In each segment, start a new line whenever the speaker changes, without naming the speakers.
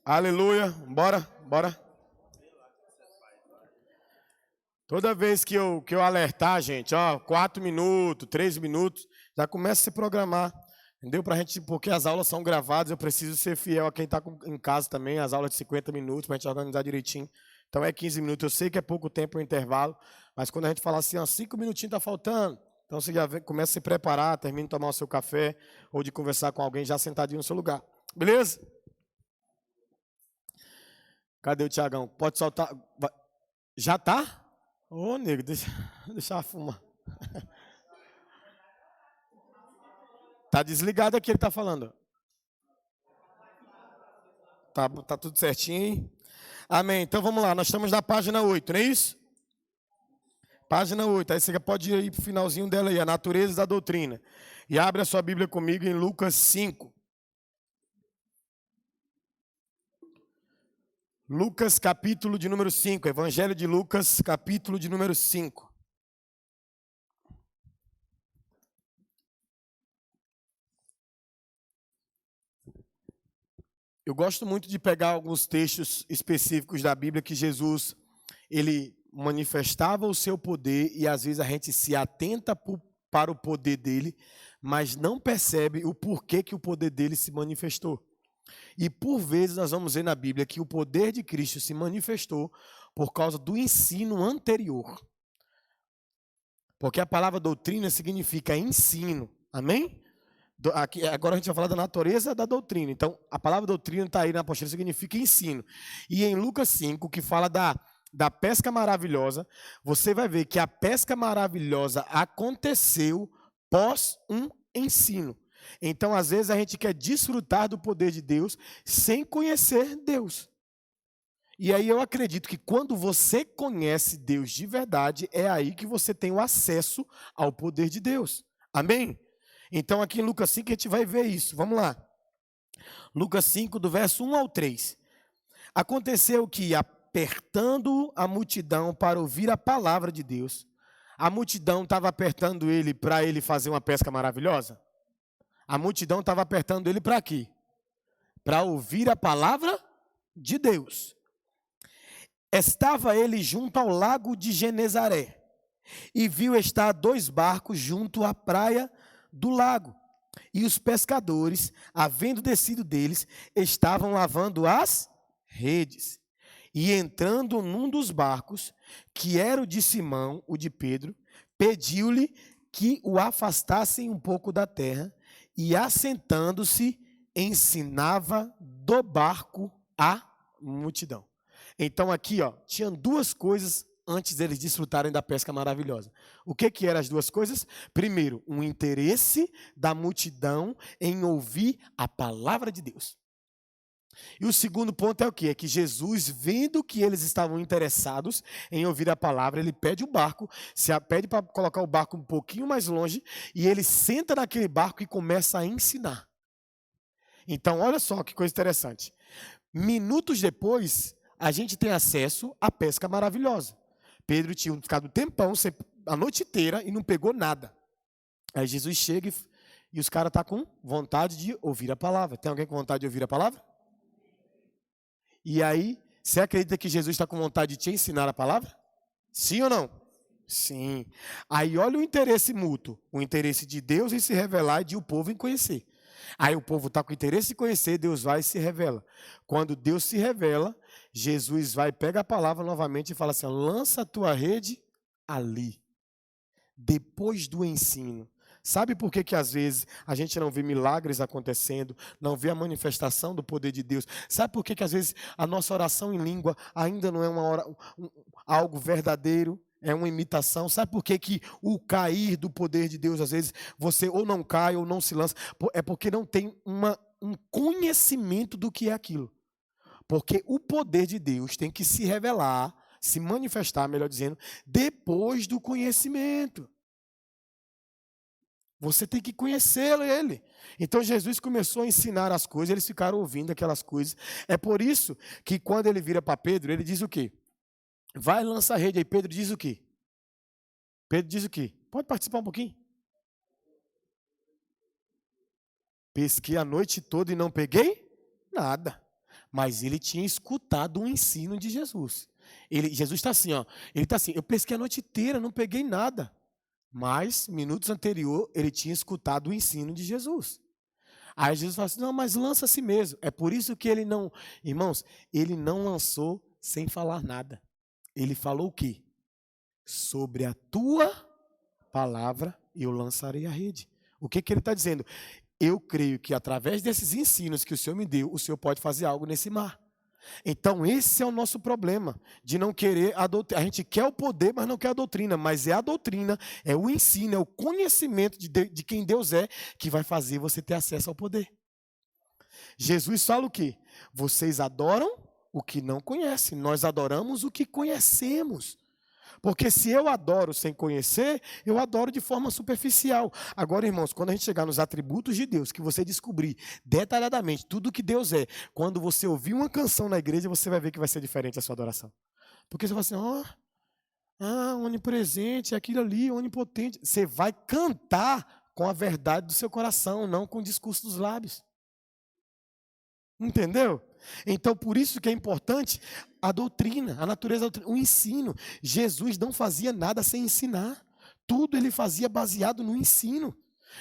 Aleluia. Bora. Toda vez que eu alertar, gente, 4 minutos, 3 minutos, já começa a se programar. Entendeu? Porque as aulas são gravadas, eu preciso ser fiel a quem está em casa também, as aulas de 50 minutos, para a gente organizar direitinho. Então é 15 minutos. Eu sei que é pouco tempo o intervalo, mas quando a gente fala assim, 5 minutinhos está faltando, então você já começa a se preparar, termina de tomar o seu café, ou de conversar com alguém já sentadinho no seu lugar. Beleza? Cadê o Tiagão? Pode soltar. Já tá? Ô, nego, deixa eu fumar. Tá desligado aqui, ele tá falando. Tá tudo certinho, hein? Amém. Então vamos lá, nós estamos na página 8, não é isso? Página 8, aí você pode ir para o finalzinho dela aí, a natureza da doutrina. E abre a sua Bíblia comigo em Lucas 5. Lucas, capítulo de número 5, Evangelho de Lucas, capítulo de número 5. Eu gosto muito de pegar alguns textos específicos da Bíblia que Jesus, ele manifestava o seu poder e às vezes a gente se atenta para o poder dele, mas não percebe o porquê que o poder dele se manifestou. E por vezes nós vamos ver na Bíblia que o poder de Cristo se manifestou por causa do ensino anterior. Porque a palavra doutrina significa ensino, amém? Aqui, agora a gente vai falar da natureza da doutrina. Então, a palavra doutrina está aí na apostila, significa ensino. E em Lucas 5, que fala da pesca maravilhosa, você vai ver que a pesca maravilhosa aconteceu pós um ensino. Então, às vezes, a gente quer desfrutar do poder de Deus sem conhecer Deus. E aí eu acredito que quando você conhece Deus de verdade, é aí que você tem o acesso ao poder de Deus. Amém? Então, aqui em Lucas 5, a gente vai ver isso. Vamos lá. Lucas 5, do verso 1 ao 3. Aconteceu que, apertando a multidão para ouvir a palavra de Deus, a multidão estava apertando ele para ele fazer uma pesca maravilhosa? A multidão estava apertando ele para quê? Para ouvir a palavra de Deus. Estava ele junto ao lago de Genezaré e viu estar 2 barcos junto à praia do lago. E os pescadores, havendo descido deles, estavam lavando as redes. E entrando num dos barcos, que era o de Simão, o de Pedro, pediu-lhe que o afastassem um pouco da terra, e assentando-se, ensinava do barco a multidão. Então aqui, tinham 2 coisas antes deles desfrutarem da pesca maravilhosa. O que eram as 2 coisas? Primeiro, um interesse da multidão em ouvir a palavra de Deus. E o segundo ponto é o quê? É que Jesus, vendo que eles estavam interessados em ouvir a palavra, ele pede o barco, pede para colocar o barco um pouquinho mais longe, e ele senta naquele barco e começa a ensinar. Então, olha só que coisa interessante. Minutos depois, a gente tem acesso à pesca maravilhosa. Pedro tinha ficado um tempão, a noite inteira, e não pegou nada. Aí Jesus chega e os caras estão com vontade de ouvir a palavra. Tem alguém com vontade de ouvir a palavra? E aí, você acredita que Jesus está com vontade de te ensinar a palavra? Sim ou não? Sim. Aí olha o interesse mútuo. O interesse de Deus em se revelar e de o povo em conhecer. Aí o povo está com interesse em conhecer, Deus vai e se revela. Quando Deus se revela, Jesus vai, pega a palavra novamente e fala assim, lança a tua rede ali. Depois do ensino. Sabe por que às vezes a gente não vê milagres acontecendo, não vê a manifestação do poder de Deus? Sabe por que às vezes a nossa oração em língua ainda não é algo verdadeiro, é uma imitação? Sabe por que o cair do poder de Deus, às vezes, você ou não cai ou não se lança? É porque não tem um conhecimento do que é aquilo. Porque o poder de Deus tem que se revelar, se manifestar, melhor dizendo, depois do conhecimento. Você tem que conhecê-lo, ele. Então Jesus começou a ensinar as coisas, eles ficaram ouvindo aquelas coisas. É por isso que quando ele vira para Pedro, ele diz o quê? Vai, lança a rede. Aí Pedro diz o quê? Pedro diz o quê? Pode participar um pouquinho? Pesquei a noite toda e não peguei nada. mas ele tinha escutado o ensino de Jesus. Jesus está assim, ó, ele está assim, eu pesquei a noite inteira, não peguei nada. Mas, minutos anterior, ele tinha escutado o ensino de Jesus. Aí Jesus fala assim, não, mas lança a si mesmo. É por isso que ele não, irmãos, ele não lançou sem falar nada. Ele falou o quê? Sobre a tua palavra eu lançarei a rede. O que ele está dizendo? Eu creio que através desses ensinos que o Senhor me deu, o Senhor pode fazer algo nesse mar. Então esse é o nosso problema, de não querer a doutrina. A gente quer o poder, mas não quer a doutrina. Mas é a doutrina, é o ensino, é o conhecimento de quem Deus é, que vai fazer você ter acesso ao poder. Jesus fala o quê? Vocês adoram o que não conhecem, nós adoramos o que conhecemos. Porque se eu adoro sem conhecer, eu adoro de forma superficial. Agora, irmãos, quando a gente chegar nos atributos de Deus, que você descobrir detalhadamente tudo que Deus é, quando você ouvir uma canção na igreja, você vai ver que vai ser diferente a sua adoração. Porque você vai assim, onipresente, aquilo ali, onipotente. Você vai cantar com a verdade do seu coração, não com o discurso dos lábios. Entendeu? Então, por isso que é importante a doutrina, a natureza da doutrina, o ensino. Jesus não fazia nada sem ensinar. Tudo ele fazia baseado no ensino.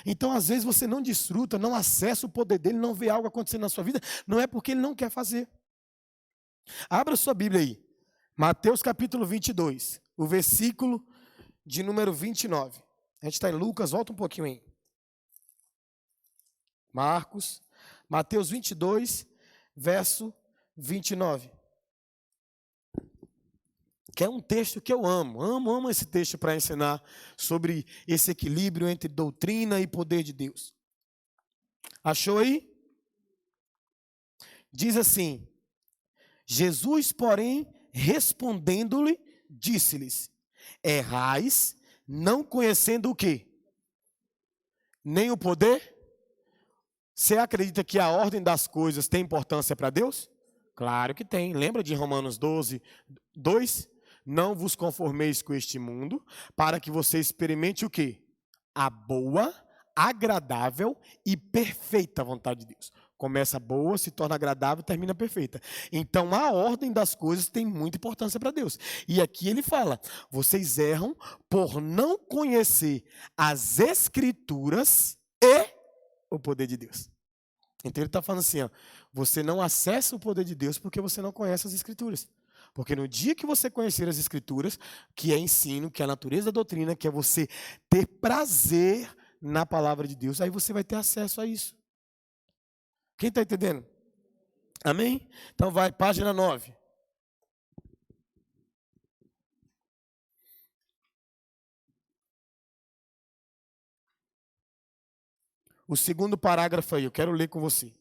Então, às vezes, você não desfruta, não acessa o poder dele, não vê algo acontecendo na sua vida, não é porque ele não quer fazer. Abra sua Bíblia aí. Mateus capítulo 22, o versículo de número 29. A gente está em Lucas, volta um pouquinho aí. Mateus 22, verso 29. Que é um texto que eu amo esse texto para ensinar sobre esse equilíbrio entre doutrina e poder de Deus. Achou aí? Diz assim, Jesus, porém, respondendo-lhe, disse-lhes, errais, não conhecendo o quê? Nem o poder? Você acredita que a ordem das coisas tem importância para Deus? Claro que tem. Lembra de Romanos 12, 2? Não vos conformeis com este mundo, para que você experimente o quê? A boa, agradável e perfeita vontade de Deus. Começa boa, se torna agradável e termina perfeita. Então, a ordem das coisas tem muita importância para Deus. E aqui ele fala, vocês erram por não conhecer as Escrituras e o poder de Deus. Então ele está falando assim, ó, você não acessa o poder de Deus porque você não conhece as Escrituras. Porque no dia que você conhecer as Escrituras, que é ensino, que é a natureza da doutrina, que é você ter prazer na palavra de Deus, aí você vai ter acesso a isso. Quem está entendendo? Amém? Então vai, página 9. O segundo parágrafo aí, eu quero ler com você.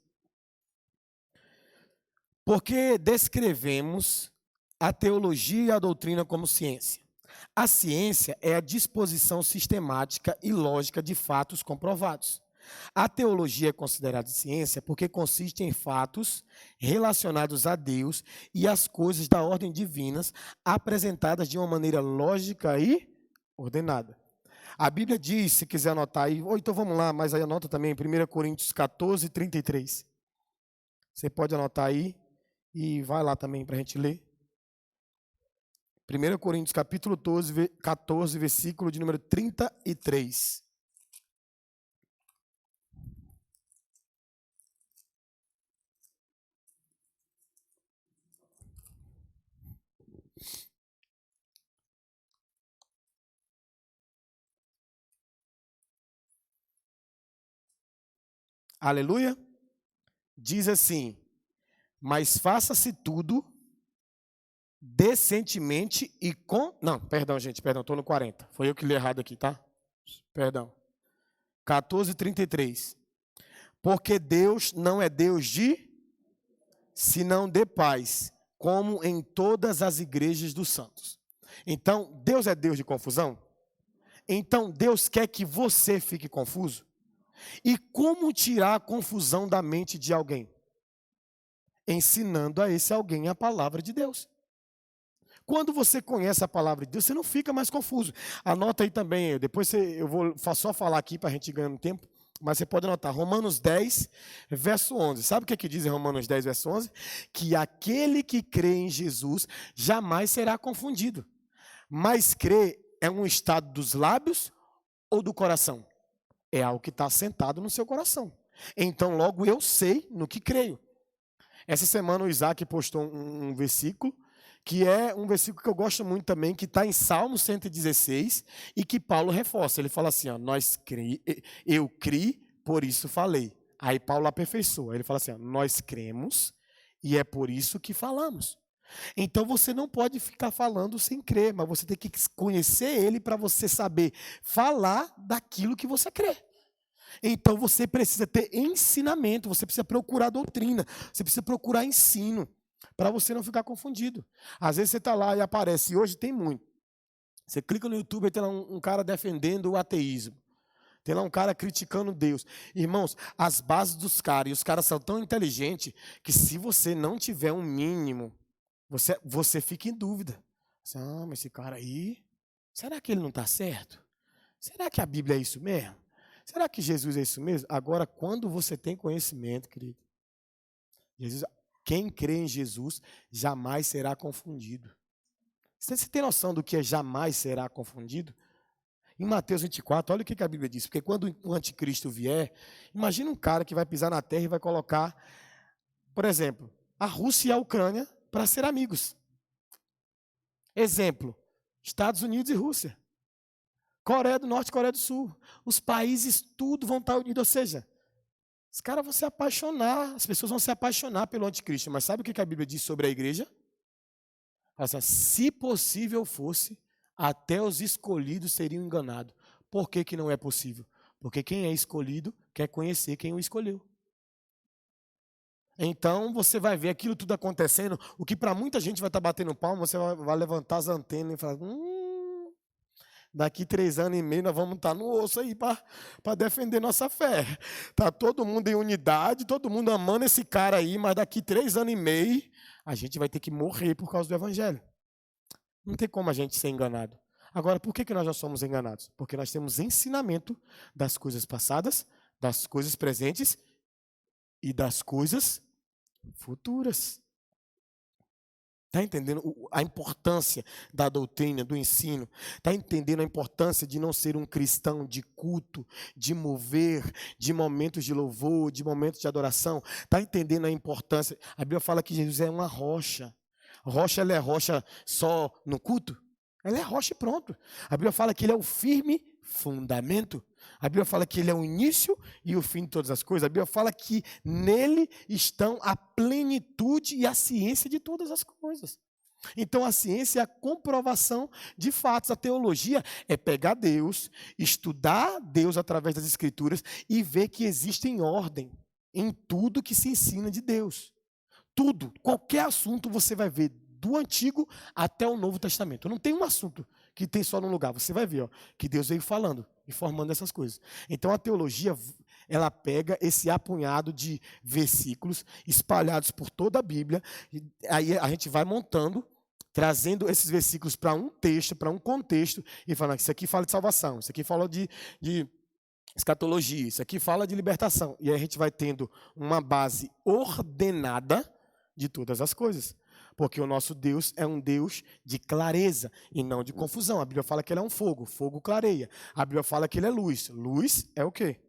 Porque descrevemos a teologia e a doutrina como ciência. A ciência é a disposição sistemática e lógica de fatos comprovados. A teologia é considerada ciência porque consiste em fatos relacionados a Deus e às coisas da ordem divinas apresentadas de uma maneira lógica e ordenada. A Bíblia diz, se quiser anotar aí, ou então vamos lá, mas aí anota também, 1 Coríntios 14, 33. Você pode anotar aí e vai lá também para a gente ler. 1 Coríntios capítulo 14, versículo de número 33. Aleluia. Diz assim, mas faça-se tudo decentemente e com... Não, perdão, gente, estou no 40. Foi eu que li errado aqui, tá? Perdão. 14:33. Porque Deus não é Deus de, senão de paz, como em todas as igrejas dos santos. Então, Deus é Deus de confusão? Então, Deus quer que você fique confuso? E como tirar a confusão da mente de alguém? Ensinando a esse alguém a palavra de Deus. Quando você conhece a palavra de Deus, você não fica mais confuso. Anota aí também, depois eu vou só falar aqui para a gente ir ganhando tempo. mas você pode anotar, Romanos 10, verso 11. Sabe o que diz em Romanos 10, verso 11? Que aquele que crê em Jesus jamais será confundido. Mas crer é um estado dos lábios ou do coração? É algo que está assentado no seu coração. Então, logo eu sei no que creio. Essa semana o Isaac postou um versículo, que é um versículo que eu gosto muito também, que está em Salmo 116, e que Paulo reforça. Ele fala assim, ó, eu criei, por isso falei. Aí Paulo aperfeiçoa. Ele fala assim, ó, nós cremos, e é por isso que falamos. Então você não pode ficar falando sem crer, mas você tem que conhecer ele para você saber falar daquilo que você crê. Então você precisa ter ensinamento, você precisa procurar doutrina, você precisa procurar ensino, para você não ficar confundido. Às vezes você está lá e aparece, e hoje tem muito. Você clica no YouTube e tem lá um cara defendendo o ateísmo. Tem lá um cara criticando Deus. Irmãos, as bases dos caras, e os caras são tão inteligentes, que se você não tiver um mínimo, você fica em dúvida. Mas esse cara aí, será que ele não está certo? Será que a Bíblia é isso mesmo? Será que Jesus é isso mesmo? Agora, quando você tem conhecimento, querido, quem crê em Jesus jamais será confundido. Você tem noção do que é jamais será confundido? Em Mateus 24, olha o que a Bíblia diz. Porque quando o anticristo vier, imagina um cara que vai pisar na terra e vai colocar, por exemplo, a Rússia e a Ucrânia para ser amigos. Exemplo, Estados Unidos e Rússia. Coreia do Norte e Coreia do Sul. Os países tudo vão estar unidos, ou seja, os caras vão se apaixonar, as pessoas vão se apaixonar pelo anticristo. Mas sabe o que a Bíblia diz sobre a igreja? Assim, se possível fosse, até os escolhidos seriam enganados. Por que não é possível? Porque quem é escolhido quer conhecer quem o escolheu. Então você vai ver aquilo tudo acontecendo, o que para muita gente vai estar batendo palma, você vai levantar as antenas e falar, daqui 3 anos e meio nós vamos estar no osso aí para defender nossa fé. Está todo mundo em unidade, todo mundo amando esse cara aí, mas daqui 3 anos e meio a gente vai ter que morrer por causa do evangelho. Não tem como a gente ser enganado. Agora, por que nós já somos enganados? Porque nós temos ensinamento das coisas passadas, das coisas presentes e das coisas futuras. Está entendendo a importância da doutrina, do ensino? Está entendendo a importância de não ser um cristão de culto, de mover, de momentos de louvor, de momentos de adoração? Está entendendo a importância? A Bíblia fala que Jesus é uma rocha. Rocha, ela é rocha só no culto? Ela é rocha e pronto. A Bíblia fala que ele é o firme fundamento. A Bíblia fala que ele é o início e o fim de todas as coisas. A Bíblia fala que nele estão a plenitude e a ciência de todas as coisas. Então a ciência é a comprovação de fatos. A teologia é pegar Deus, estudar Deus através das Escrituras e ver que existe ordem em tudo que se ensina de Deus. Tudo, qualquer assunto você vai ver, do Antigo até o Novo Testamento. Não tem um assunto que tem só num lugar. Você vai ver que Deus veio falando, informando essas coisas. Então a teologia, ela pega esse apunhado de versículos espalhados por toda a Bíblia, e aí a gente vai montando, trazendo esses versículos para um texto, para um contexto, e falando que isso aqui fala de salvação, isso aqui fala de escatologia, isso aqui fala de libertação. E aí a gente vai tendo uma base ordenada de todas as coisas. Porque o nosso Deus é um Deus de clareza e não de confusão. A Bíblia fala que ele é um fogo, fogo clareia. A Bíblia fala que ele é luz. Luz é o quê?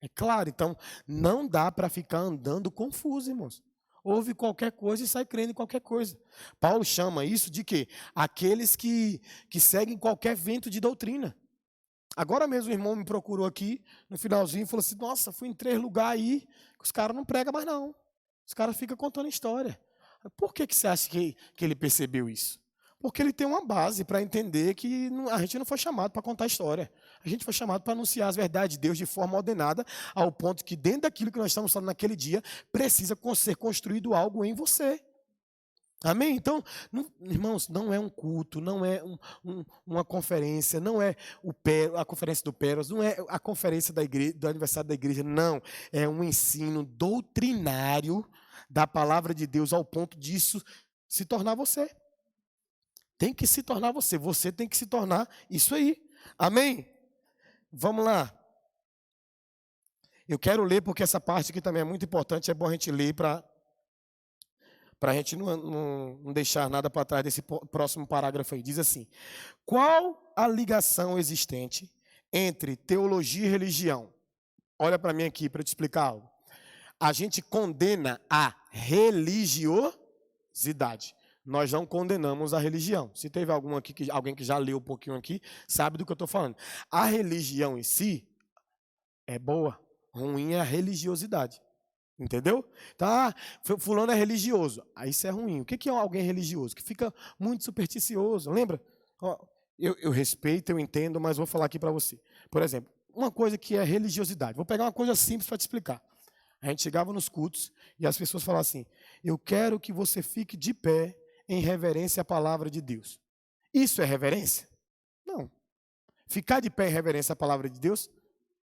É claro. Então, não dá para ficar andando confuso, irmãos. Ouve qualquer coisa e sai crendo em qualquer coisa. Paulo chama isso de quê? Aqueles que seguem qualquer vento de doutrina. Agora mesmo o irmão me procurou aqui, no finalzinho, e falou assim, nossa, fui em 3 lugares aí, que os caras não pregam mais não. Os caras ficam contando história. Por que você acha que ele percebeu isso? Porque ele tem uma base para entender que a gente não foi chamado para contar história. A gente foi chamado para anunciar as verdades de Deus de forma ordenada, ao ponto que dentro daquilo que nós estamos falando naquele dia, precisa ser construído algo em você. Amém? Então, irmãos, não é um culto, não é uma conferência, não é a conferência do Pérolas, não é a conferência da igreja, do aniversário da igreja, não. É um ensino doutrinário da palavra de Deus ao ponto disso se tornar você. Tem que se tornar você. Você tem que se tornar isso aí. Amém? Vamos lá. Eu quero ler porque essa parte aqui também é muito importante, é bom a gente ler para a gente não deixar nada para trás desse próximo parágrafo aí. Diz assim: qual a ligação existente entre teologia e religião? Olha para mim aqui para eu te explicar algo. A gente condena a religiosidade. Nós não condenamos a religião. Se teve alguém que já leu um pouquinho aqui, sabe do que eu estou falando. A religião em si é boa, ruim é a religiosidade. Entendeu? Tá, fulano é religioso. Aí isso é ruim. O que é alguém religioso? Que fica muito supersticioso. Lembra? Eu respeito, eu entendo, mas vou falar aqui para você. Por exemplo, uma coisa que é religiosidade. Vou pegar uma coisa simples para te explicar. A gente chegava nos cultos e as pessoas falavam assim: eu quero que você fique de pé em reverência à palavra de Deus. Isso é reverência? Não. Ficar de pé em reverência à palavra de Deus,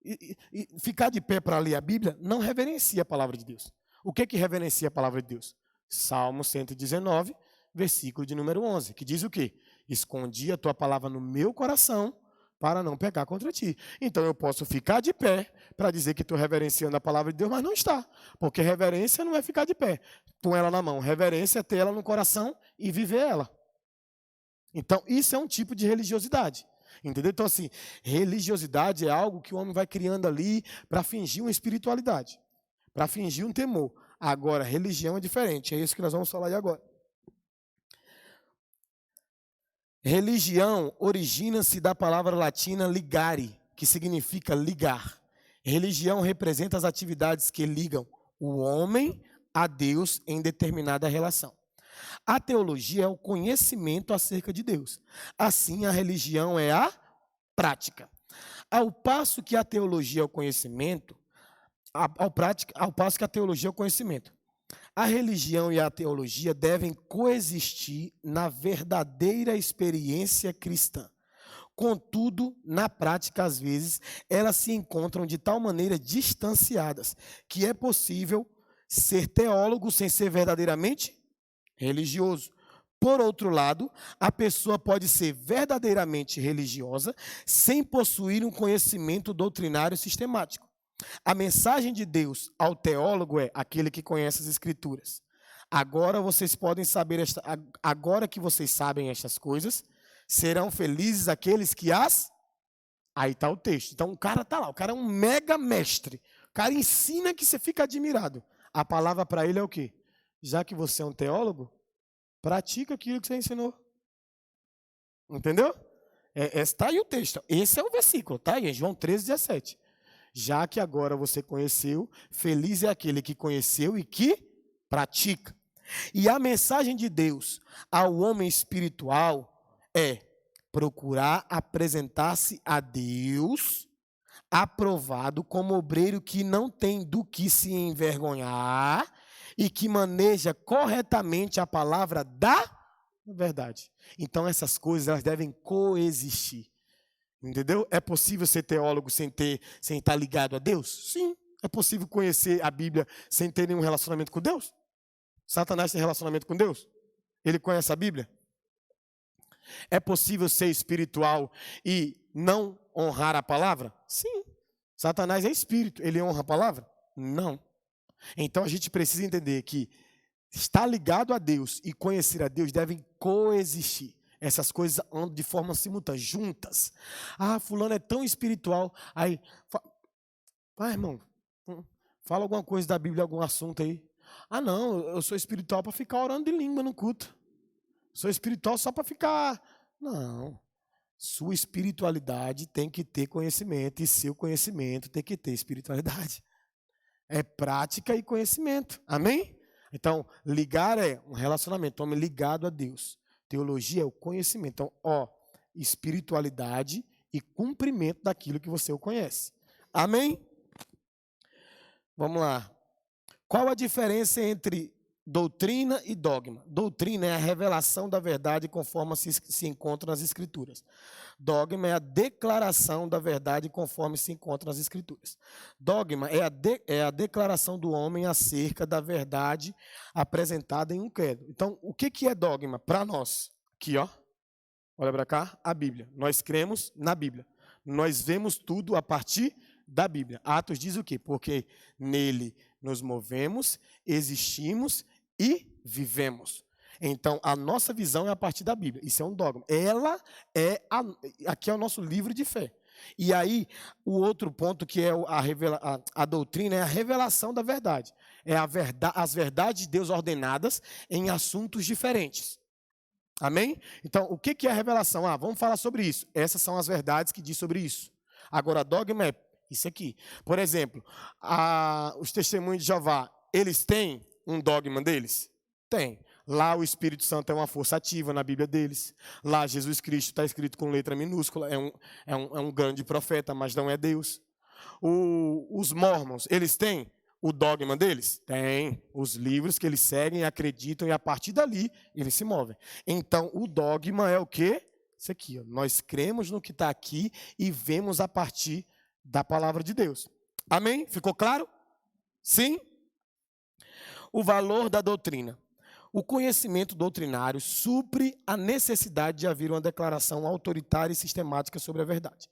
e ficar de pé para ler a Bíblia, não reverencia a palavra de Deus. O que reverencia a palavra de Deus? Salmo 119, versículo de número 11, que diz o quê? Escondi a tua palavra no meu coração para não pecar contra ti. Então eu posso ficar de pé para dizer que estou reverenciando a palavra de Deus, mas não está. Porque reverência não é ficar de pé com ela na mão. Reverência é ter ela no coração e viver ela. Então isso é um tipo de religiosidade. Entendeu? Então, assim, religiosidade é algo que o homem vai criando ali para fingir uma espiritualidade, para fingir um temor. Agora, religião é diferente, é isso que nós vamos falar aí agora. Religião origina-se da palavra latina ligare, que significa ligar. Religião representa as atividades que ligam o homem a Deus em determinada relação. A teologia é o conhecimento acerca de Deus. Assim, a religião é a prática. Ao passo que a teologia é o conhecimento, ao passo que a teologia é o conhecimento. A religião e a teologia devem coexistir na verdadeira experiência cristã. Contudo, na prática, às vezes, elas se encontram de tal maneira distanciadas que é possível ser teólogo sem ser verdadeiramente religioso. Por outro lado, a pessoa pode ser verdadeiramente religiosa sem possuir um conhecimento doutrinário sistemático. A mensagem de Deus ao teólogo é aquele que conhece as Escrituras. Agora vocês podem saber agora que vocês sabem estas coisas, serão felizes aqueles que as... Aí está o texto. Então o cara está lá, o cara é um mega mestre. O cara ensina que você fica admirado. A palavra para ele é o quê? Já que você é um teólogo, pratica aquilo que você ensinou. Entendeu? Está aí o texto. Esse é o versículo, tá aí, João 13:17. Já que agora você conheceu, feliz é aquele que conheceu e que pratica. E a mensagem de Deus ao homem espiritual é procurar apresentar-se a Deus aprovado como obreiro que não tem do que se envergonhar e que maneja corretamente a palavra da verdade. Então essas coisas elas devem coexistir. Entendeu? É possível ser teólogo sem estar ligado a Deus? Sim. É possível conhecer a Bíblia sem ter nenhum relacionamento com Deus? Satanás tem relacionamento com Deus? Ele conhece a Bíblia? É possível ser espiritual e não honrar a palavra? Sim. Satanás é espírito, ele honra a palavra? Não. Então a gente precisa entender que estar ligado a Deus e conhecer a Deus devem coexistir. Essas coisas andam de forma simultânea, juntas. Ah, fulano é tão espiritual. Aí, irmão, fala alguma coisa da Bíblia, algum assunto aí. Ah, não, eu sou espiritual para ficar orando de língua no culto. Sou espiritual só para ficar... Não. Sua espiritualidade tem que ter conhecimento e seu conhecimento tem que ter espiritualidade. É prática e conhecimento. Amém? Então, ligar é um relacionamento, homem ligado a Deus. Teologia é o conhecimento. Então, espiritualidade e cumprimento daquilo que você conhece. Amém? Vamos lá. Qual a diferença entre doutrina e dogma? Doutrina é a revelação da verdade conforme se encontra nas Escrituras. Dogma é a declaração da verdade conforme se encontra nas Escrituras. Dogma é a declaração do homem acerca da verdade apresentada em um credo. Então, o que é dogma para nós? Aqui, ó. Olha para cá, a Bíblia. Nós cremos na Bíblia. Nós vemos tudo a partir da Bíblia. Atos diz o quê? Porque nele nos movemos, existimos e vivemos. Então, a nossa visão é a partir da Bíblia. Isso é um dogma. Ela é aqui é o nosso livro de fé. E aí, o outro ponto que é a doutrina é a revelação da verdade. É as verdades de Deus ordenadas em assuntos diferentes. Amém? Então, o que é a revelação? Vamos falar sobre isso. Essas são as verdades que diz sobre isso. Agora, dogma é isso aqui. Por exemplo, os testemunhos de Jeová, eles têm um dogma deles? Tem. Lá o Espírito Santo é uma força ativa na Bíblia deles. Lá Jesus Cristo está escrito com letra minúscula. É um grande profeta, mas não é Deus. Os Mormons, eles têm o dogma deles? Tem. Os livros que eles seguem, acreditam e a partir dali eles se movem. Então o dogma é o quê? Isso aqui. Nós cremos no que está aqui e vemos a partir da palavra de Deus. Amém? Ficou claro? Sim? O valor da doutrina. O conhecimento doutrinário supre a necessidade de haver uma declaração autoritária e sistemática sobre a verdade.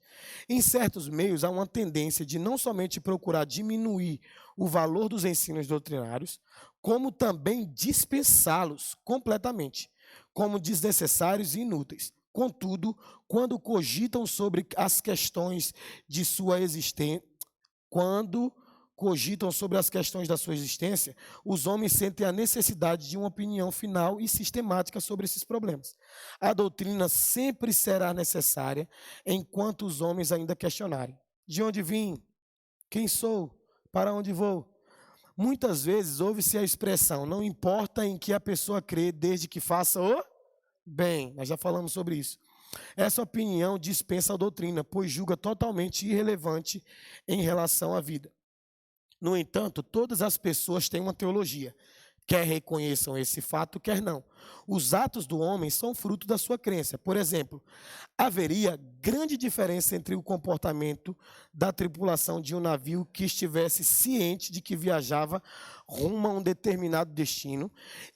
Em certos meios, há uma tendência de não somente procurar diminuir o valor dos ensinos doutrinários, como também dispensá-los completamente, como desnecessários e inúteis. Contudo, quando cogitam sobre as questões de sua existência, da sua existência, os homens sentem a necessidade de uma opinião final e sistemática sobre esses problemas. A doutrina sempre será necessária enquanto os homens ainda questionarem. De onde vim? Quem sou? Para onde vou? Muitas vezes ouve-se a expressão, não importa em que a pessoa crê, desde que faça o bem. Nós já falamos sobre isso. Essa opinião dispensa a doutrina, pois julga totalmente irrelevante em relação à vida. No entanto, todas as pessoas têm uma teologia. Quer reconheçam esse fato, quer não. Os atos do homem são fruto da sua crença. Por exemplo, haveria grande diferença entre o comportamento da tripulação de um navio que estivesse ciente de que viajava rumo a um determinado destino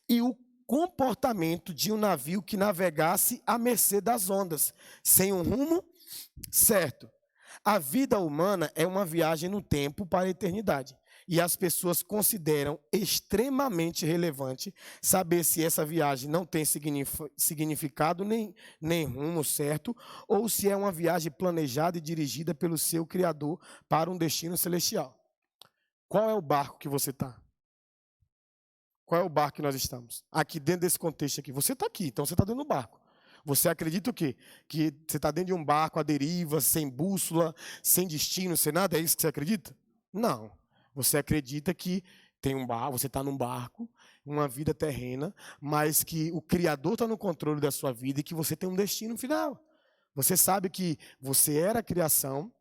e o comportamento de um navio que navegasse à mercê das ondas, sem um rumo certo. A vida humana é uma viagem no tempo para a eternidade. E as pessoas consideram extremamente relevante saber se essa viagem não tem significado nem rumo certo, ou se é uma viagem planejada e dirigida pelo seu Criador para um destino celestial. Qual é o barco que você está? Qual é o barco que nós estamos? Aqui dentro desse contexto aqui. Você está aqui, então você está dentro do barco. Você acredita o quê? Que você está dentro de um barco à deriva, sem bússola, sem destino, sem nada? É isso que você acredita? Não. Você acredita que tem um barco, você está num barco, uma vida terrena, mas que o Criador está no controle da sua vida e que você tem um destino final. Você sabe que você era a criação,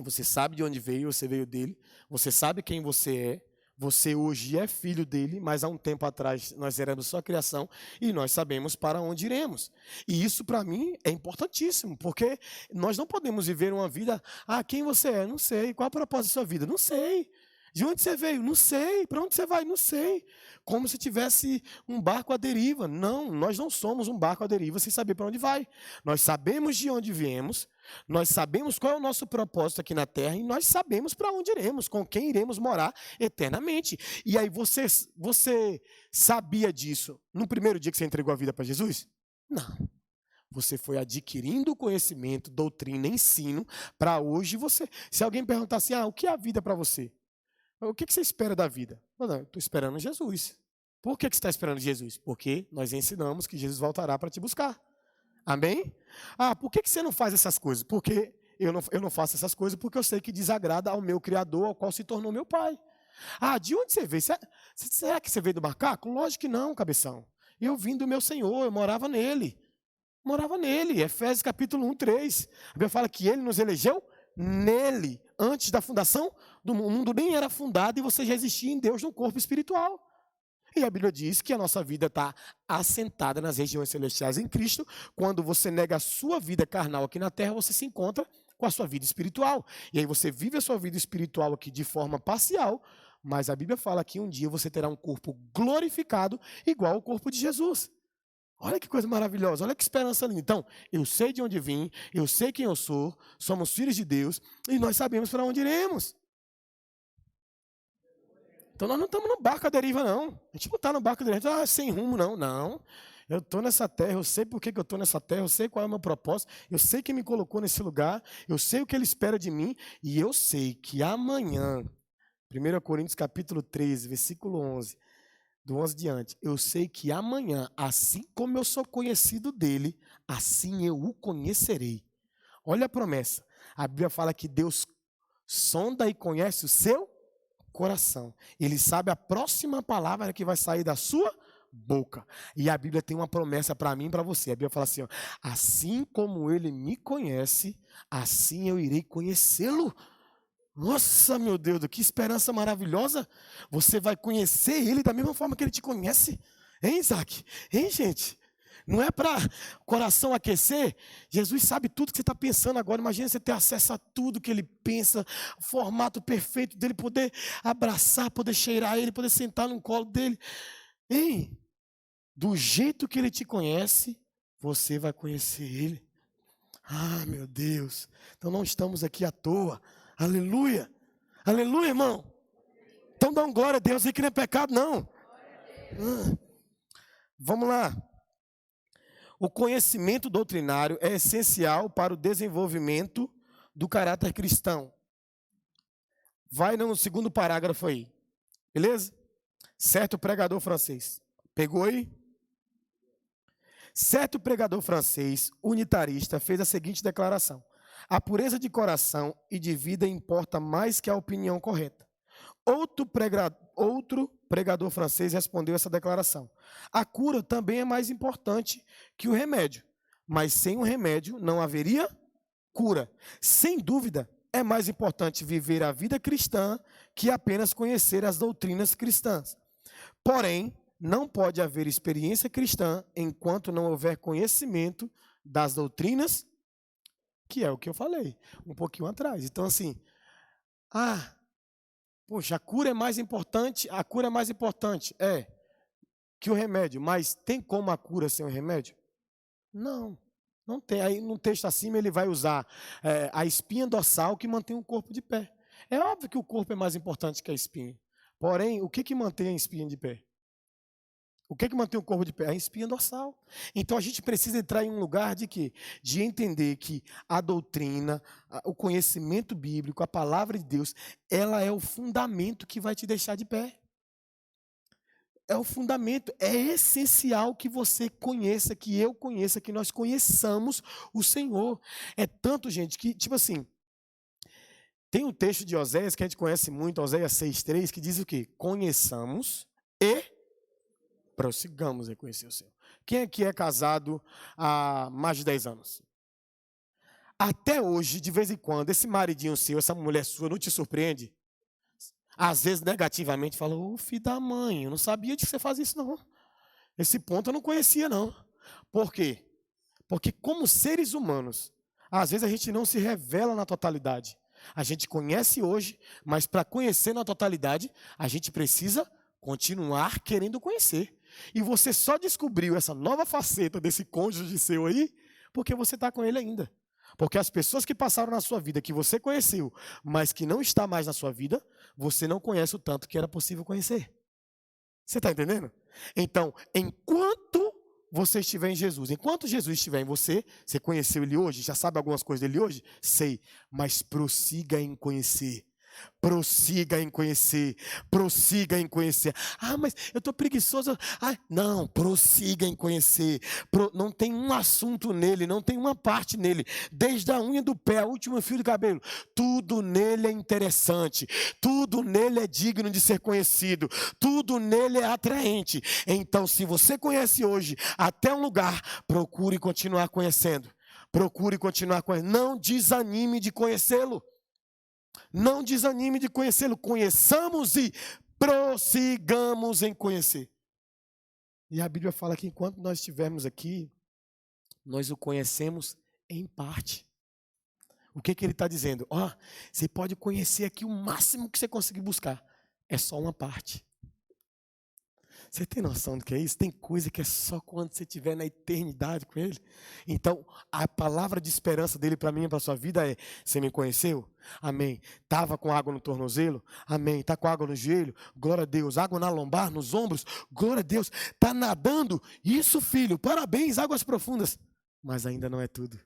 você sabe de onde veio, você veio dele, você sabe quem você é. Você hoje é filho dele, mas há um tempo atrás nós éramos só criação e nós sabemos para onde iremos. E isso para mim é importantíssimo, porque nós não podemos viver uma vida, quem você é? Não sei. Qual é o propósito da sua vida? Não sei. De onde você veio? Não sei. Para onde você vai? Não sei. Como se tivesse um barco à deriva. Não, nós não somos um barco à deriva sem saber para onde vai. Nós sabemos de onde viemos, nós sabemos qual é o nosso propósito aqui na Terra e nós sabemos para onde iremos, com quem iremos morar eternamente. E aí você sabia disso no primeiro dia que você entregou a vida para Jesus? Não. Você foi adquirindo conhecimento, doutrina, ensino, para hoje você... Se alguém perguntar assim, o que é a vida para você? O que você espera da vida? Não, estou esperando Jesus. Por que você está esperando Jesus? Porque nós ensinamos que Jesus voltará para te buscar. Amém? Por que você não faz essas coisas? Porque eu não faço essas coisas porque eu sei que desagrada ao meu Criador, ao qual se tornou meu pai. De onde você veio? Será que você veio do macaco? Lógico que não, cabeção. Eu vim do meu Senhor, eu morava nele. Efésios capítulo 1, 3. A Bíblia fala que ele nos elegeu nele, antes da fundação do mundo. O mundo nem era fundado e você já existia em Deus no corpo espiritual. E a Bíblia diz que a nossa vida está assentada nas regiões celestiais em Cristo. Quando você nega a sua vida carnal aqui na terra, você se encontra com a sua vida espiritual. E aí você vive a sua vida espiritual aqui de forma parcial, mas a Bíblia fala que um dia você terá um corpo glorificado igual ao corpo de Jesus. Olha que coisa maravilhosa, olha que esperança linda. Então, eu sei de onde vim, eu sei quem eu sou, somos filhos de Deus e nós sabemos para onde iremos. Então, nós não estamos no barco à deriva, não. A gente não está no barco à deriva, sem rumo, não. Não. Eu estou nessa terra, eu sei por que eu estou nessa terra, eu sei qual é o meu propósito, eu sei quem me colocou nesse lugar, eu sei o que Ele espera de mim e eu sei que amanhã, 1 Coríntios capítulo 13, versículo 11, do 11 diante, eu sei que amanhã, assim como eu sou conhecido dele, assim eu o conhecerei. Olha a promessa. A Bíblia fala que Deus sonda e conhece o seu coração. Ele sabe a próxima palavra que vai sair da sua boca. E a Bíblia tem uma promessa para mim e para você. A Bíblia fala assim, ó, assim como ele me conhece, assim eu irei conhecê-lo. Nossa, meu Deus, que esperança maravilhosa. Você vai conhecer ele da mesma forma que ele te conhece. Hein, Isaac? Hein, gente? Não é para o coração aquecer? Jesus sabe tudo que você está pensando agora. Imagina você ter acesso a tudo que ele pensa, o formato perfeito dele, poder abraçar, poder cheirar ele, poder sentar no colo dele. Hein? Do jeito que ele te conhece, você vai conhecer ele. Ah, meu Deus. Então não estamos aqui à toa. Aleluia. Aleluia, irmão. Então dá um glória a Deus aí que não é pecado, não. Vamos lá. O conhecimento doutrinário é essencial para o desenvolvimento do caráter cristão. Vai no segundo parágrafo aí. Beleza? Certo pregador francês. Pegou aí? Certo pregador francês, unitarista, fez a seguinte declaração: a pureza de coração e de vida importa mais que a opinião correta. Outro pregador francês respondeu essa declaração: a cura também é mais importante que o remédio, mas sem o remédio não haveria cura. Sem dúvida, é mais importante viver a vida cristã que apenas conhecer as doutrinas cristãs. Porém, não pode haver experiência cristã enquanto não houver conhecimento das doutrinas, que é o que eu falei um pouquinho atrás. Então, assim, poxa, a cura é mais importante que o remédio, mas tem como a cura sem o remédio? Não, não tem. Aí no texto acima ele vai usar a espinha dorsal que mantém o corpo de pé. É óbvio que o corpo é mais importante que a espinha. Porém, o que mantém a espinha de pé? O que mantém o corpo de pé? A espinha dorsal. Então a gente precisa entrar em um lugar de quê? De entender que a doutrina, o conhecimento bíblico, a palavra de Deus, ela é o fundamento que vai te deixar de pé. É o fundamento, é essencial que você conheça, que eu conheça, que nós conheçamos o Senhor. É tanto, gente, que, tipo assim, tem um texto de Oséias que a gente conhece muito, Oséias 6,3, que diz o quê? Conheçamos e prossigamos em conhecer o Senhor. Quem aqui é casado há mais de 10 anos? Até hoje, de vez em quando, esse maridinho seu, essa mulher sua, não te surpreende? Às vezes, negativamente, fala, ô filho da mãe, eu não sabia de que você fazia isso, não. Esse ponto eu não conhecia, não. Por quê? Porque como seres humanos, às vezes a gente não se revela na totalidade. A gente conhece hoje, mas para conhecer na totalidade, a gente precisa continuar querendo conhecer. E você só descobriu essa nova faceta desse cônjuge seu aí, porque você está com ele ainda. Porque as pessoas que passaram na sua vida, que você conheceu, mas que não está mais na sua vida, você não conhece o tanto que era possível conhecer. Você está entendendo? Então, enquanto você estiver em Jesus, enquanto Jesus estiver em você, você conheceu ele hoje, já sabe algumas coisas dele hoje? Sei, mas prossiga em conhecer. Prossiga em conhecer, prossiga em conhecer. Ah, mas eu estou preguiçoso. Ah, não, prossiga em conhecer. Não tem um assunto nele, não tem uma parte nele. Desde a unha do pé, ao último fio do cabelo. Tudo nele é interessante. Tudo nele é digno de ser conhecido. Tudo nele é atraente. Então, se você conhece hoje até um lugar, procure continuar conhecendo. Procure continuar conhecendo. Não desanime de conhecê-lo. Não desanime de conhecê-lo. Conheçamos e prossigamos em conhecer. E a Bíblia fala que enquanto nós estivermos aqui, nós o conhecemos em parte. O que ele está dizendo? Você pode conhecer aqui o máximo que você conseguir buscar. É só uma parte. Você tem noção do que é isso? Tem coisa que é só quando você estiver na eternidade com Ele. Então, a palavra de esperança dele para mim e para a sua vida é: você me conheceu? Amém. Estava com água no tornozelo? Amém. Está com água no joelho? Glória a Deus. Água na lombar, nos ombros? Glória a Deus. Está nadando? Isso, filho. Parabéns, águas profundas. Mas ainda não é tudo.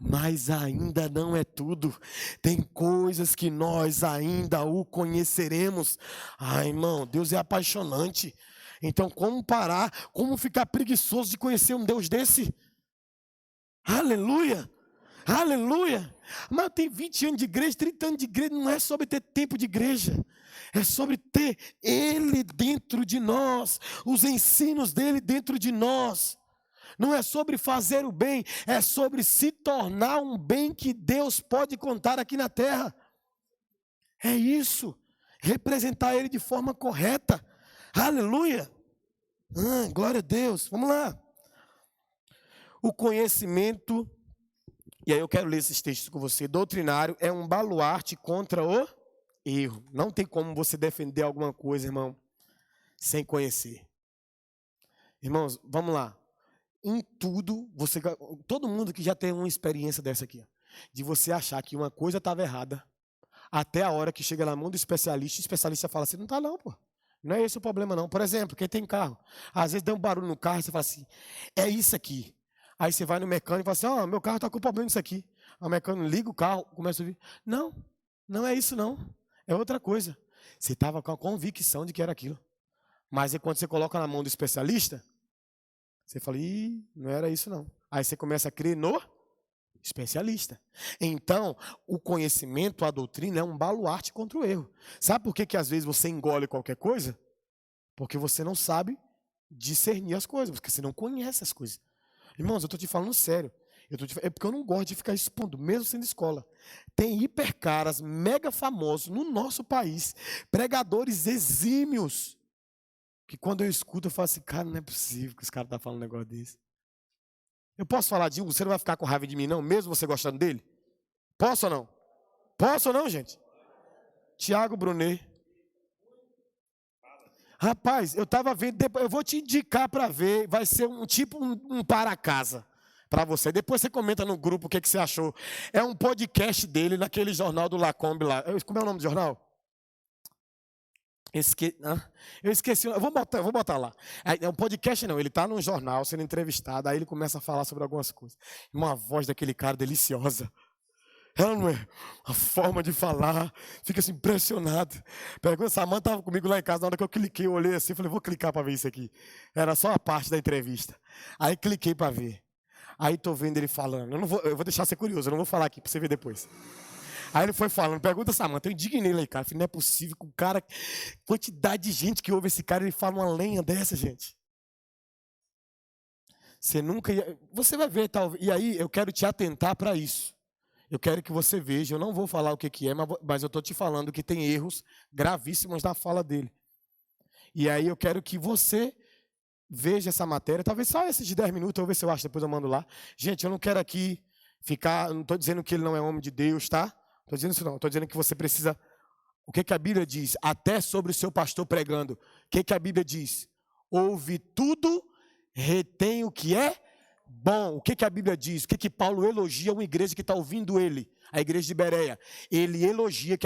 Mas ainda não é tudo. Tem coisas que nós ainda o conheceremos. Ai, irmão, Deus é apaixonante. Então, como parar? Como ficar preguiçoso de conhecer um Deus desse? Aleluia! Aleluia! Mas tem 20 anos de igreja, 30 anos de igreja. Não é sobre ter tempo de igreja. É sobre ter Ele dentro de nós. Os ensinos dEle dentro de nós. Não é sobre fazer o bem, é sobre se tornar um bem que Deus pode contar aqui na terra. É isso. Representar Ele de forma correta. Aleluia. Glória a Deus. Vamos lá. O conhecimento, e aí eu quero ler esses textos com você. Doutrinário é um baluarte contra o erro. Não tem como você defender alguma coisa, irmão, sem conhecer. Irmãos, vamos lá. Em tudo, todo mundo que já tem uma experiência dessa aqui, de você achar que uma coisa estava errada, até a hora que chega na mão do especialista, o especialista fala assim: não está não, pô. Não é esse o problema não. Por exemplo, quem tem carro, às vezes dá um barulho no carro e você fala assim: é isso aqui. Aí você vai no mecânico e fala assim: meu carro está com problema nisso aqui. O mecânico liga o carro, começa a ouvir: não, não é isso não. É outra coisa. Você estava com a convicção de que era aquilo. Mas aí quando você coloca na mão do especialista, você fala: não era isso não. Aí você começa a crer no especialista. Então, o conhecimento, a doutrina é um baluarte contra o erro. Sabe por que às vezes você engole qualquer coisa? Porque você não sabe discernir as coisas, porque você não conhece as coisas. Irmãos, eu estou te falando sério. É porque eu não gosto de ficar expondo, mesmo sendo escola. Tem hipercaras, mega famosos no nosso país, pregadores exímios, que quando eu escuto, eu falo assim: cara, não é possível que esse cara está falando um negócio desse. Eu posso falar de um, você não vai ficar com raiva de mim, não, mesmo você gostando dele? Posso ou não? Posso ou não, gente? Tiago Brunet. Rapaz, eu estava vendo, eu vou te indicar para ver, vai ser um para casa para você. Depois você comenta no grupo o que você achou. É um podcast dele naquele jornal do Lacombe lá. Como é o nome do jornal? Eu esqueci, eu vou botar lá. É um podcast não, ele está num jornal sendo entrevistado, aí ele começa a falar sobre algumas coisas. Uma voz daquele cara deliciosa. Ela não é, a forma de falar, fica assim impressionado. Pergunta, Samanta estava comigo lá em casa, na hora que eu cliquei, eu olhei assim, falei: vou clicar para ver isso aqui. Era só a parte da entrevista. Aí cliquei para ver. Aí estou vendo ele falando. Eu vou deixar você curioso, eu não vou falar aqui para você ver depois. Aí ele foi falando: pergunta, Samanta, eu indignei ele aí, cara. Falei: não é possível que o cara, quantidade de gente que ouve esse cara, ele fala uma lenha dessa, gente. Você vai ver, talvez. E aí eu quero te atentar para isso. Eu quero que você veja, eu não vou falar o que é, mas eu estou te falando que tem erros gravíssimos na fala dele. E aí eu quero que você veja essa matéria, talvez só esses de 10 minutos, eu vou ver se eu acho, depois eu mando lá. Gente, eu não quero aqui não estou dizendo que ele não é homem de Deus, tá? Não estou dizendo isso não, estou dizendo que você precisa... O que a Bíblia diz? Até sobre o seu pastor pregando. O que a Bíblia diz? Ouve tudo, retém o que é bom. O que a Bíblia diz? O que Paulo elogia uma igreja que está ouvindo ele? A igreja de Bereia. Ele elogia que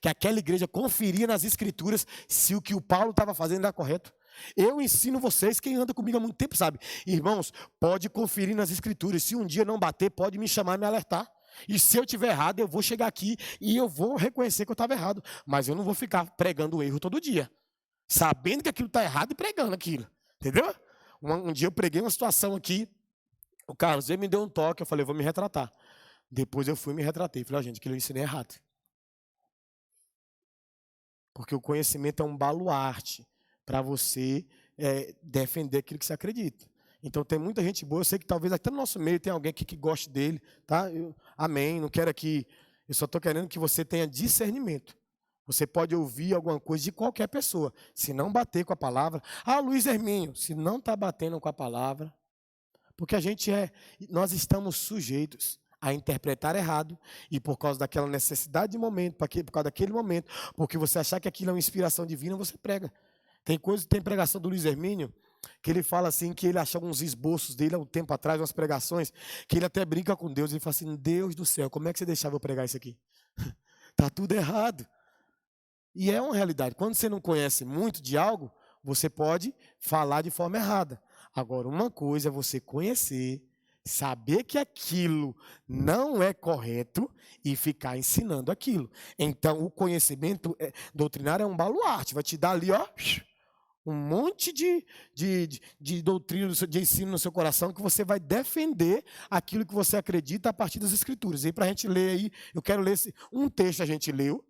aquela igreja conferia nas escrituras se o que o Paulo estava fazendo era correto. Eu ensino vocês, quem anda comigo há muito tempo sabe. Irmãos, pode conferir nas escrituras. Se um dia não bater, pode me chamar e me alertar. E se eu estiver errado, eu vou chegar aqui e eu vou reconhecer que eu estava errado. Mas eu não vou ficar pregando o erro todo dia, sabendo que aquilo está errado e pregando aquilo. Entendeu? Um dia eu preguei uma situação aqui, o Carlos me deu um toque, eu falei: vou me retratar. Depois eu fui e me retratei. Falei: gente, aquilo eu ensinei errado. Porque o conhecimento é um baluarte para você defender aquilo que você acredita. Então tem muita gente boa, eu sei que talvez até no nosso meio tem alguém aqui que goste dele, tá? Amém, não quero aqui, eu só estou querendo que você tenha discernimento. Você pode ouvir alguma coisa de qualquer pessoa, se não bater com a palavra. Luiz Hermínio, se não está batendo com a palavra, porque nós estamos sujeitos a interpretar errado, e por causa daquela necessidade de momento, por causa daquele momento, porque você achar que aquilo é uma inspiração divina, você prega. Tem pregação do Luiz Hermínio, que ele fala assim, que ele achou uns esboços dele há um tempo atrás, umas pregações, que ele até brinca com Deus, ele fala assim, Deus do céu, como é que você deixava eu pregar isso aqui? Tá tudo errado. E é uma realidade. Quando você não conhece muito de algo, você pode falar de forma errada. Agora, uma coisa é você conhecer, saber que aquilo não é correto e ficar ensinando aquilo. Então, o conhecimento doutrinário é um baluarte, vai te dar ali, ó, um monte de doutrina, de ensino no seu coração, que você vai defender aquilo que você acredita a partir das Escrituras. E para a gente ler aí, eu quero ler um texto a gente leu,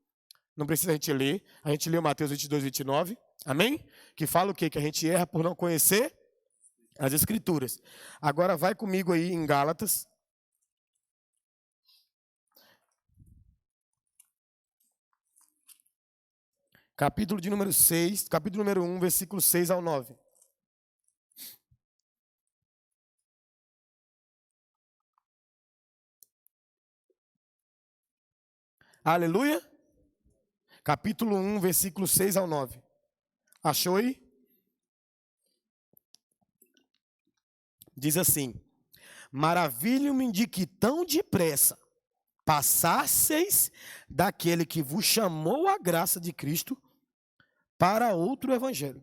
não precisa a gente leu Mateus 22, 29, amém? Que fala o quê? Que a gente erra por não conhecer as Escrituras. Agora vai comigo aí em Gálatas. Capítulo de número 6, capítulo número 1, versículo 6 ao 9. Aleluia? Capítulo 1, versículo 6 ao 9. Achou aí? Diz assim: maravilho-me de que tão depressa passasseis daquele que vos chamou a graça de Cristo para outro evangelho,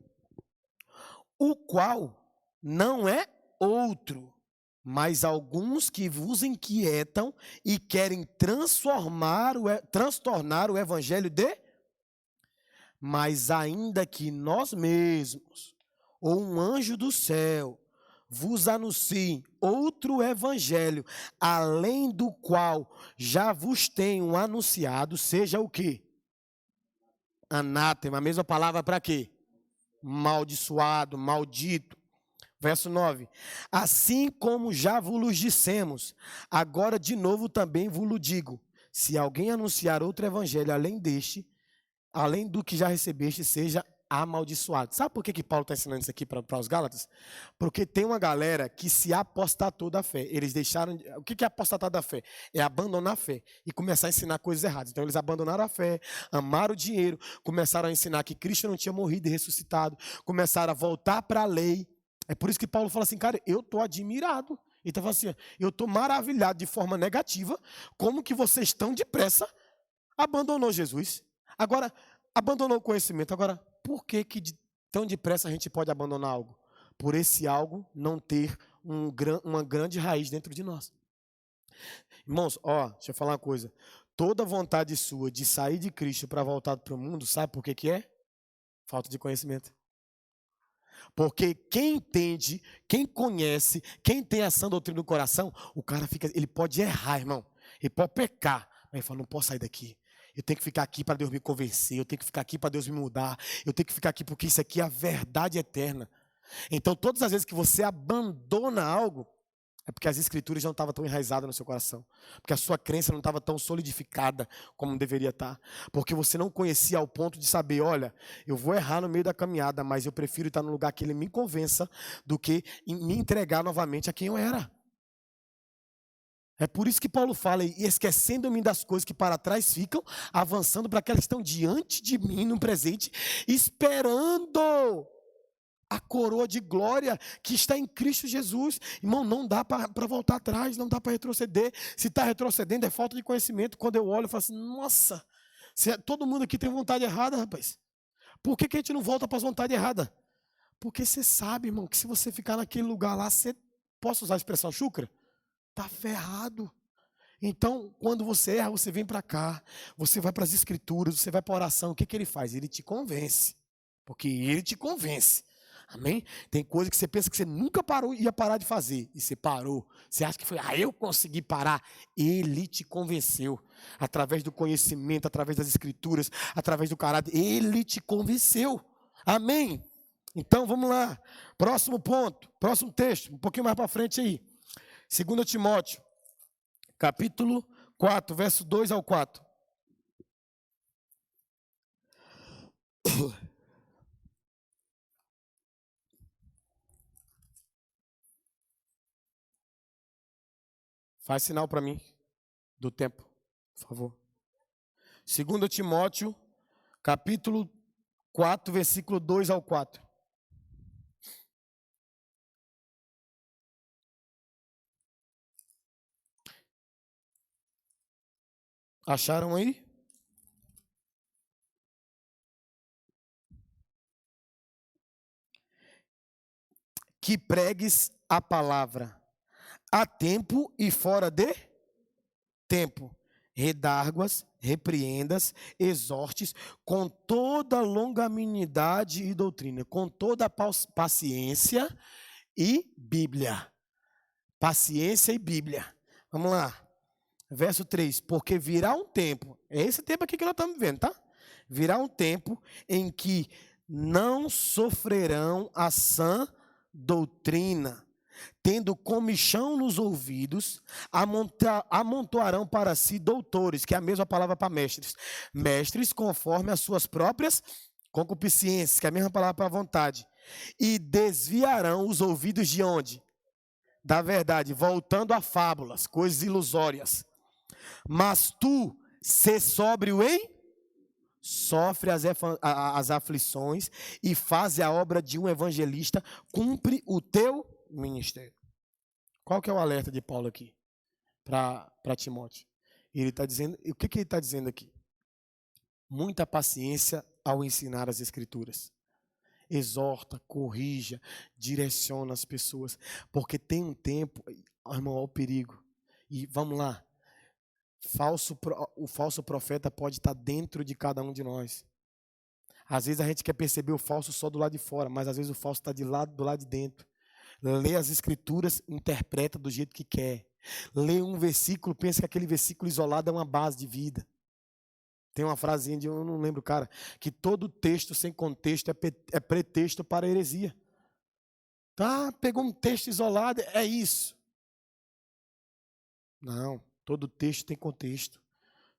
o qual não é outro, mas alguns que vos inquietam e querem transtornar o evangelho de... Mas ainda que nós mesmos, ou um anjo do céu, vos anuncie outro evangelho, além do qual já vos tenho anunciado, seja o quê? Anátema, a mesma palavra para quê? Maldiçoado, maldito. Verso 9. Assim como já vos dissemos, agora de novo também vos digo, se alguém anunciar outro evangelho além deste, além do que já recebeste, seja amaldiçoado. Sabe por que Paulo está ensinando isso aqui para os Gálatas? Porque tem uma galera que se apostatou da fé. Eles deixaram... O que é apostatar da fé? É abandonar a fé e começar a ensinar coisas erradas. Então eles abandonaram a fé, amaram o dinheiro, começaram a ensinar que Cristo não tinha morrido e ressuscitado, começaram a voltar para a lei. É por isso que Paulo fala assim, cara, eu estou admirado. Então fala assim, eu estou maravilhado de forma negativa, como que vocês tão depressa abandonou Jesus. Agora, abandonou o conhecimento. Agora, por que tão depressa a gente pode abandonar algo? Por esse algo não ter uma grande raiz dentro de nós. Irmãos, deixa eu falar uma coisa. Toda vontade sua de sair de Cristo para voltar para o mundo, sabe por que é? Falta de conhecimento. Porque quem entende, quem conhece, quem tem essa doutrina no coração, o cara ele pode errar, irmão. Ele pode pecar. Mas ele fala, não posso sair daqui. Eu tenho que ficar aqui para Deus me convencer. Eu tenho que ficar aqui para Deus me mudar. Eu tenho que ficar aqui porque isso aqui é a verdade eterna. Então, todas as vezes que você abandona algo, é porque as escrituras não estavam tão enraizadas no seu coração. Porque a sua crença não estava tão solidificada como deveria estar. Porque você não conhecia ao ponto de saber, olha, eu vou errar no meio da caminhada, mas eu prefiro estar num lugar que ele me convença do que me entregar novamente a quem eu era. É por isso que Paulo fala, e esquecendo-me das coisas que para trás ficam, avançando para aquelas que estão diante de mim no presente, esperando a coroa de glória que está em Cristo Jesus. Irmão, não dá para voltar atrás, não dá para retroceder. Se está retrocedendo é falta de conhecimento. Quando eu olho, eu falo assim, nossa, todo mundo aqui tem vontade errada, rapaz. Por que a gente não volta para as vontades erradas? Porque você sabe, irmão, que se você ficar naquele lugar lá, posso usar a expressão chucra? Está ferrado. Então, quando você erra, você vem para cá, você vai para as escrituras, você vai para a oração. O que ele faz? Ele te convence. Porque ele te convence. Amém? Tem coisa que você pensa que você nunca ia parar de fazer. E você parou. Você acha que foi, eu consegui parar. Ele te convenceu. Através do conhecimento, através das escrituras, através do caráter. Ele te convenceu. Amém? Então, vamos lá. Próximo ponto. Próximo texto. Um pouquinho mais para frente aí. 2 Timóteo, capítulo 4, verso 2 ao 4. Faz sinal para mim do tempo, por favor. 2 Timóteo, capítulo 4, versículo 2 ao 4. Acharam aí? Que pregues a palavra a tempo e fora de tempo. Redarguas, repreendas, exortes com toda longanimidade e doutrina, com toda paciência e Bíblia. Paciência e Bíblia. Vamos lá. Verso 3. Porque virá um tempo, é esse tempo aqui que nós estamos vivendo, tá? Virá um tempo em que não sofrerão a sã doutrina, tendo comichão nos ouvidos, amontoarão para si doutores, que é a mesma palavra para mestres. Mestres conforme as suas próprias concupiscências, que é a mesma palavra para vontade. E desviarão os ouvidos de onde? Da verdade, voltando a fábulas, coisas ilusórias. Mas tu, sê sóbrio em? Sofre as aflições e faz a obra de um evangelista, cumpre o teu ministério. Qual que é o alerta de Paulo aqui para Timóteo? Ele está dizendo, o que ele está dizendo aqui? Muita paciência ao ensinar as escrituras. Exorta, corrija, direciona as pessoas, porque tem um tempo, irmão, olha o perigo. E vamos lá, o falso profeta pode estar dentro de cada um de nós. Às vezes a gente quer perceber o falso só do lado de fora, mas às vezes o falso está do lado de dentro. Lê as escrituras, interpreta do jeito que quer. Lê um versículo, pensa que aquele versículo isolado é uma base de vida. Tem uma frasinha de, eu não lembro, cara, que todo texto sem contexto é pretexto para heresia. Tá, pegou um texto isolado, é isso. Não, todo texto tem contexto.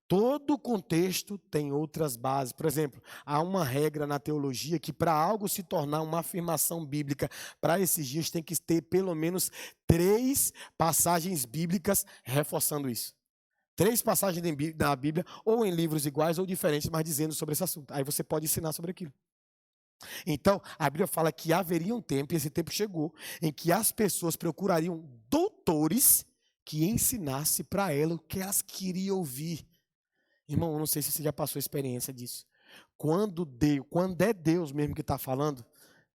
Todo contexto tem outras bases. Por exemplo, há uma regra na teologia que para algo se tornar uma afirmação bíblica, para esses dias tem que ter pelo menos 3 passagens bíblicas reforçando isso. 3 passagens da Bíblia, ou em livros iguais ou diferentes, mas dizendo sobre esse assunto. Aí você pode ensinar sobre aquilo. Então, a Bíblia fala que haveria um tempo, e esse tempo chegou, em que as pessoas procurariam doutores que ensinassem para elas o que elas queriam ouvir. Irmão, eu não sei se você já passou a experiência disso. Quando é Deus mesmo que está falando,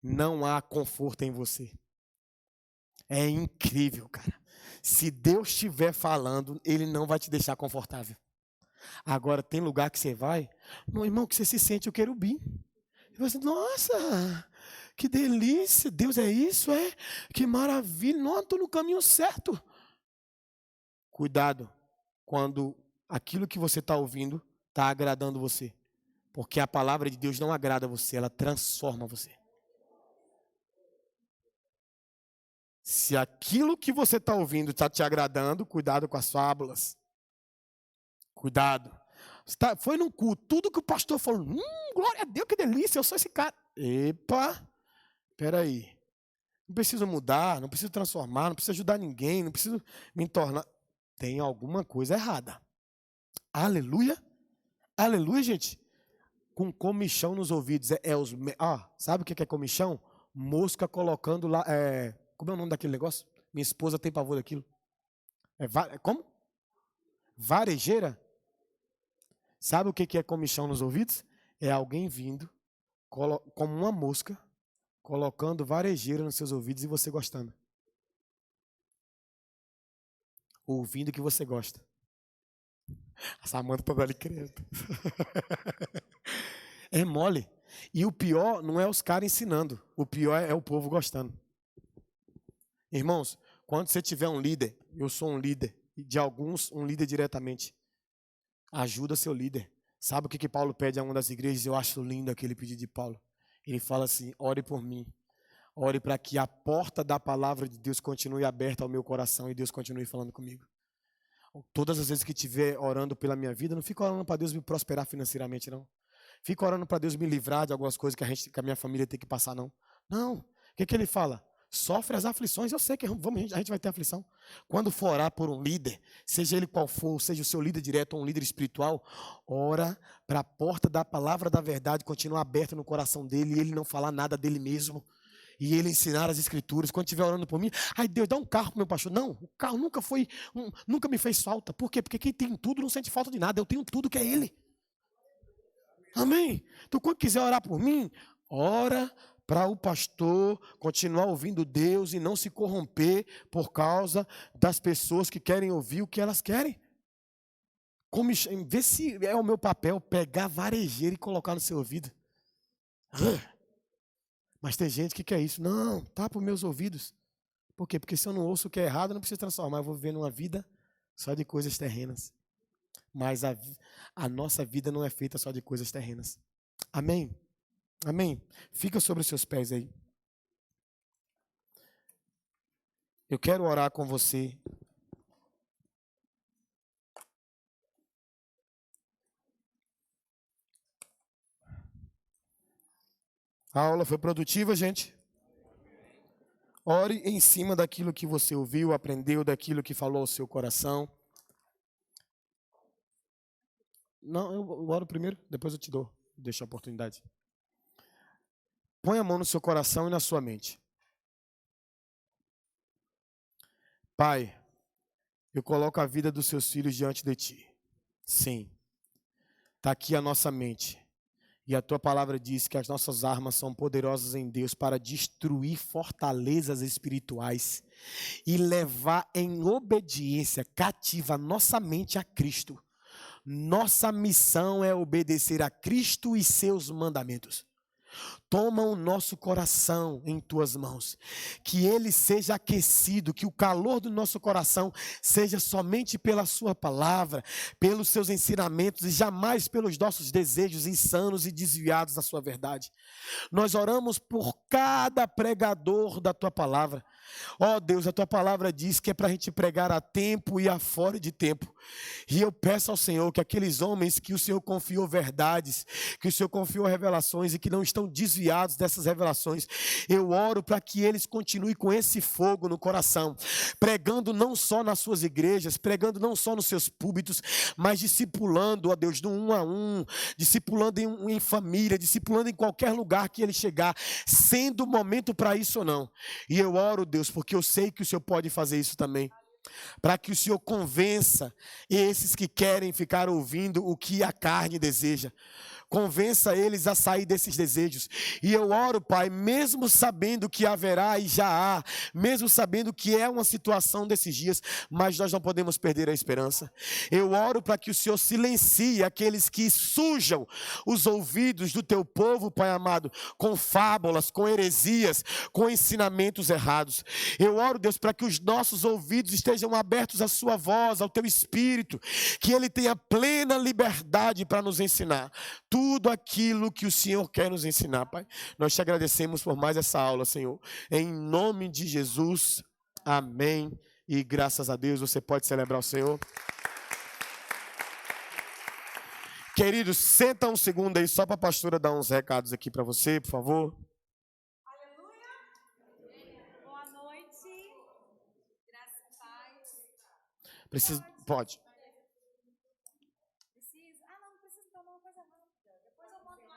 não há conforto em você. É incrível, cara. Se Deus estiver falando, Ele não vai te deixar confortável. Agora, tem lugar que você vai, meu irmão, que você se sente o querubim. E você, nossa, que delícia, Deus é isso, é? Que maravilha, não, estou no caminho certo. Cuidado quando aquilo que você está ouvindo está agradando você. Porque a palavra de Deus não agrada você, ela transforma você. Se aquilo que você está ouvindo está te agradando, cuidado com as fábulas. Cuidado. Foi num culto, tudo que o pastor falou, glória a Deus, que delícia, eu sou esse cara. Epa, peraí. Não preciso mudar, não preciso transformar, não preciso ajudar ninguém, não preciso me tornar. Tem alguma coisa errada. Aleluia. Aleluia, gente. Com comichão nos ouvidos. Sabe o que é comichão? Mosca colocando lá. Como é o nome daquele negócio? Minha esposa tem pavor daquilo. Como? Varejeira? Sabe o que é comichão nos ouvidos? É alguém vindo, como uma mosca, colocando varejeira nos seus ouvidos e você gostando. Ouvindo o que você gosta. A Samanta está ali crendo. É mole. E o pior não é os caras ensinando. O pior é o povo gostando. Irmãos, quando você tiver um líder, eu sou um líder, e de alguns, um líder diretamente, ajuda seu líder. Sabe o que Paulo pede a uma das igrejas? Eu acho lindo aquele pedido de Paulo. Ele fala assim, ore por mim. Ore para que a porta da palavra de Deus continue aberta ao meu coração e Deus continue falando comigo. Todas as vezes que estiver orando pela minha vida, não fico orando para Deus me prosperar financeiramente, não. Fico orando para Deus me livrar de algumas coisas que a minha família tem que passar, não. Não. O que ele fala? Sofre as aflições, eu sei que a gente vai ter aflição. Quando for orar por um líder, seja ele qual for, seja o seu líder direto ou um líder espiritual, ora para a porta da palavra da verdade continuar aberta no coração dele e ele não falar nada dele mesmo. E ele ensinar as escrituras. Quando estiver orando por mim, ai Deus, dá um carro para o meu pastor. Não, o carro nunca me fez falta. Por quê? Porque quem tem tudo não sente falta de nada. Eu tenho tudo que é ele. Amém? Então quando quiser orar por mim, ora para o pastor continuar ouvindo Deus e não se corromper por causa das pessoas que querem ouvir o que elas querem. Vê se é o meu papel pegar varejeira e colocar no seu ouvido. Mas tem gente que quer isso. Não, tapa os meus ouvidos. Por quê? Porque se eu não ouço o que é errado, eu não preciso transformar. Eu vou viver numa vida só de coisas terrenas. Mas a nossa vida não é feita só de coisas terrenas. Amém? Amém? Fica sobre os seus pés aí. Eu quero orar com você. A aula foi produtiva, gente? Ore em cima daquilo que você ouviu, aprendeu, daquilo que falou ao seu coração. Não, eu oro primeiro, depois eu te dou. Deixa a oportunidade. Põe a mão no seu coração e na sua mente. Pai, eu coloco a vida dos seus filhos diante de ti. Sim. Está aqui a nossa mente. E a tua palavra diz que as nossas armas são poderosas em Deus para destruir fortalezas espirituais e levar em obediência cativa a nossa mente a Cristo. Nossa missão é obedecer a Cristo e seus mandamentos. Toma o nosso coração em tuas mãos, que ele seja aquecido, que o calor do nosso coração seja somente pela sua palavra, pelos seus ensinamentos e jamais pelos nossos desejos insanos e desviados da sua verdade. Nós oramos por cada pregador da tua palavra. Ó Deus, a tua palavra diz que é para a gente pregar a tempo e a fora de tempo. E eu peço ao Senhor que aqueles homens que o Senhor confiou verdades, que o Senhor confiou revelações e que não estão desviados dessas revelações, eu oro para que eles continuem com esse fogo no coração, pregando não só nas suas igrejas, pregando não só nos seus púlpitos, mas discipulando, ó Deus, no 1 a 1, discipulando em família, discipulando em qualquer lugar que ele chegar, sendo o momento para isso ou não. E eu oro, Deus, porque eu sei que o Senhor pode fazer isso também, para que o Senhor convença esses que querem ficar ouvindo o que a carne deseja. Convença eles a sair desses desejos. E eu oro, Pai, mesmo sabendo que haverá e já há, mesmo sabendo que é uma situação desses dias, mas nós não podemos perder a esperança. Eu oro para que o Senhor silencie aqueles que sujam os ouvidos do teu povo, Pai amado, com fábulas, com heresias, com ensinamentos errados. Eu oro, Deus, para que os nossos ouvidos estejam abertos à sua voz, ao teu espírito, que ele tenha plena liberdade para nos ensinar tudo aquilo que o Senhor quer nos ensinar, Pai. Nós te agradecemos por mais essa aula, Senhor. Em nome de Jesus, amém. E graças a Deus, você pode celebrar o Senhor. Queridos, senta um segundo aí, só para a pastora dar uns recados aqui para você, por favor.
Aleluia. Boa noite. Graça e paz.
Precisa, pode.
Precisa? Não precisa tomar uma coisa rápida. Depois eu mando lá.